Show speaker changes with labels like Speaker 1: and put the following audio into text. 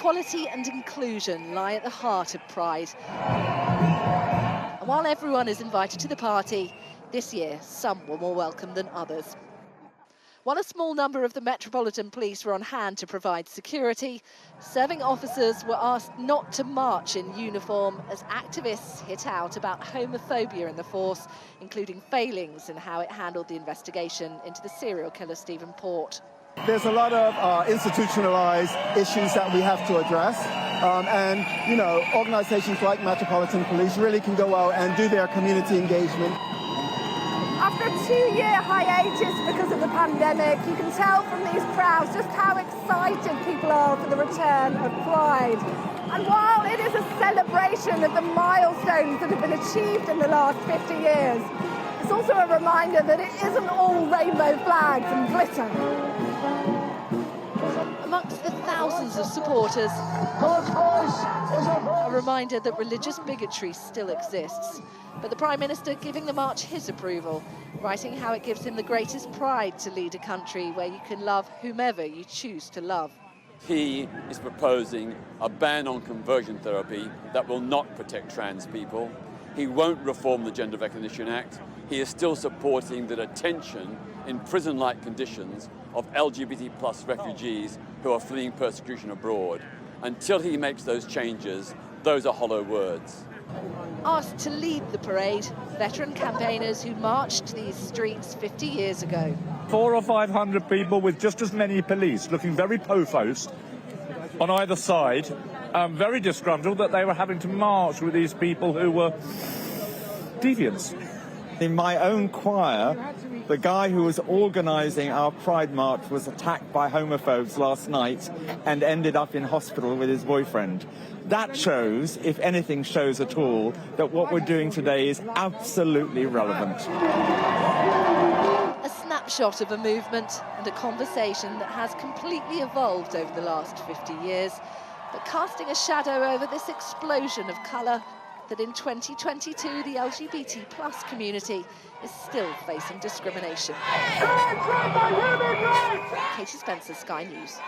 Speaker 1: equality and inclusion lie at the heart of Pride. And while everyone is invited to the party, this year some were more welcome than others. While a small number of the Metropolitan Police were on hand to provide security, serving officers were asked not to march in uniform as activists hit out about homophobia in the force, including failings in how it handled the investigation into the serial killer Stephen Port.
Speaker 2: There's a lot of institutionalized issues that we have to address. And, you know, organizations like Metropolitan Police really can go out and do their community engagement.
Speaker 3: After a 2-year hiatus because of the pandemic, you can tell from these crowds just how excited people are for the return of Pride. And while it is a celebration of the milestones that have been achieved in the last 50 years, it's also a reminder that it isn't all rainbow flags and glitter.
Speaker 1: Amongst the thousands of supporters, a reminder that religious bigotry still exists. But the Prime Minister giving the march his approval, writing how it gives him the greatest pride to lead a country where you can love whomever you choose to love.
Speaker 4: He is proposing a ban on conversion therapy that will not protect trans people. He won't reform the Gender Recognition Act. He is still supporting the detention in prison-like conditions of LGBT+ refugees who are fleeing persecution abroad. Until he makes those changes, those are hollow words.
Speaker 1: Asked to lead the parade, veteran campaigners who marched these streets 50 years ago.
Speaker 5: 400 or 500 people with just as many police looking very po-faced on either side, very disgruntled that they were having to march with these people who were deviants.
Speaker 6: In my own choir, the guy who was organising our Pride March was attacked by homophobes last night and ended up in hospital with his boyfriend. That shows, if anything shows at all, that what we're doing today is absolutely relevant.
Speaker 1: A snapshot of a movement and a conversation that has completely evolved over the last 50 years, but casting a shadow over this explosion of colour that in 2022 the LGBT+ community is still facing discrimination. Katie Spencer, Sky News.